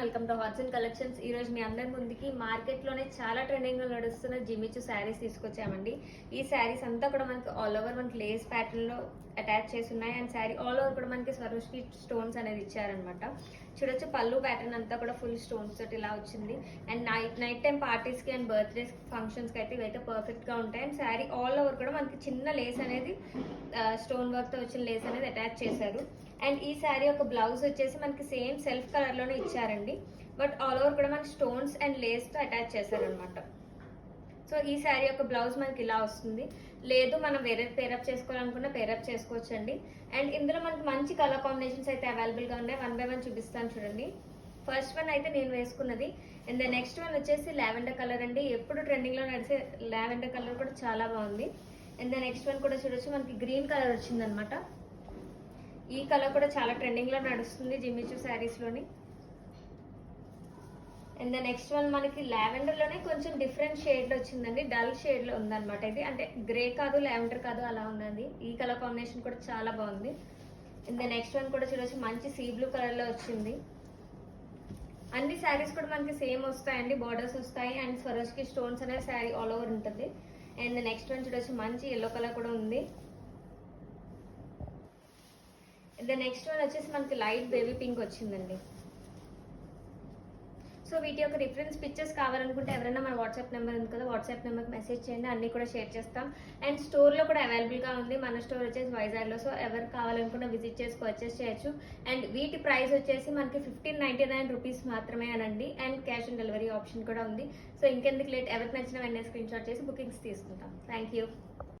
Welcome to hots and collections. ఈ రోజు మీ అందరి ముందుకి మార్కెట్ లోనే చాలా ట్రెండింగ్ లో నడుస్తున్న జిమ్మిచు శారీస్ తీసుకొచ్చామండి. ఈ శారీస్ అంతా కూడా మనకి ఆల్ ఓవర్ మనకి లేస్ ప్యాటర్న్ లో అటాచ్ చేసి ఉన్నాయి. అండ్ శారీ ఆల్ ఓవర్ కూడా మనకి స్వరోష్కి స్టోన్స్ అనేది ఇచ్చారనమాట. చూడొచ్చు పళ్ళు ప్యాటర్న్ అంతా కూడా ఫుల్ స్టోన్స్ తోటి ఇలా వచ్చింది. అండ్ నైట్ టైం పార్టీస్ కి అండ్ బర్త్డేస్ ఫంక్షన్స్ కి అయితే ఇవైతే పర్ఫెక్ట్ గా ఉంటాయి. అండ్ శారీ ఆల్ ఓవర్ కూడా మనకి చిన్న లేస్ అనేది స్టోన్ వర్క్ తో వచ్చిన లేస్ అనేది అటాచ్ చేశారు. అండ్ ఈ శారీ ఒక బ్లౌజ్ వచ్చేసి మనకి సేమ్ సెల్ఫ్ కలర్ లోనే ఇచ్చారండి. బట్ ఆల్ ఓవర్ కూడా మనకి స్టోన్స్ అండ్ లేస్ తో అటాచ్ చేశారనమాట. సో ఈ శారీ యొక్క బ్లౌజ్ మనకి ఇలా వస్తుంది. లేదు మనం వేరే పేరప్ చేసుకోవాలనుకున్న పేరప్ చేసుకోవచ్చండి. అండ్ ఇందులో మనకి మంచి కలర్ కాంబినేషన్స్ అయితే అవైలబుల్ గా ఉన్నాయి. 1 by 1 చూపిస్తాను చూడండి. ఫస్ట్ వన్ అయితే నేను వేసుకున్నది. అండ్ ద నెక్స్ట్ వన్ వచ్చేసి లావెండర్ కలర్ అండి. ఎప్పుడు ట్రెండింగ్ లో నడిచే లావెండర్ కలర్ కూడా చాలా బాగుంది. అండ్ ద నెక్స్ట్ వన్ కూడా చూడొచ్చు మనకి గ్రీన్ కలర్ వచ్చింది అనమాట. ఈ కలర్ కూడా చాలా ట్రెండింగ్ లో నడుస్తుంది జిమ్మిచు శారీస్ లోని. అండ్ ద నెక్స్ట్ వన్ మనకి లావెండర్ లోనే కొంచెం డిఫరెంట్ షేడ్ లో వచ్చిందండి. డల్ షేడ్ లో ఉందన్నమాట. ఇది అంటే గ్రే కాదు లావెండర్ కాదు అలా ఉన్నది. ఈ కలర్ కాంబినేషన్ కూడా చాలా బాగుంది. అండ్ ద నెక్స్ట్ వన్ కూడా చూడొచ్చు మంచి సీ బ్లూ కలర్ లో వచ్చింది. అన్ని శారీస్ కూడా మనకి సేమ్ వస్తాయండి. బార్డర్స్ వస్తాయి అండ్ స్వరోజ్కి స్టోన్స్ అనేది శారీ ఆల్ ఓవర్ ఉంటుంది. అండ్ నెక్స్ట్ వన్ చూడొచ్చు మంచి ఎల్లో కలర్ కూడా ఉంది. ద నెక్స్ట్ వన్ వచ్చేసి మనకి లైట్ బేబీ పింక్ వచ్చిందండి. సో వీటి యొక్క రిఫరెన్స్ పిక్చర్స్ కావాలనుకుంటే ఎవరైనా మన వాట్సాప్ నెంబర్ ఉంది కదా, వాట్సాప్ నెంబర్కి మెసేజ్ చేయండి. అన్ని కూడా షేర్ చేస్తాం. అండ్ స్టోర్లో కూడా అవైలబుల్గా ఉంది. మన స్టోర్ వచ్చేసి వైజాగ్లో. సో ఎవరు కావాలనుకున్నా విజిట్ చేసి పర్చేస్ చేయొచ్చు. అండ్ వీటి ప్రైస్ వచ్చేసి మనకి 1599 రూపీస్ మాత్రమే అనండి. And cash on delivery option కూడా ఉంది. సో ఇంకెందుకు లేట్, ఎవరికి నచ్చిన వెంటనే స్క్రీన్ షాట్ చేసి బుకింగ్స్ తీసుకుంటాం. Thank you.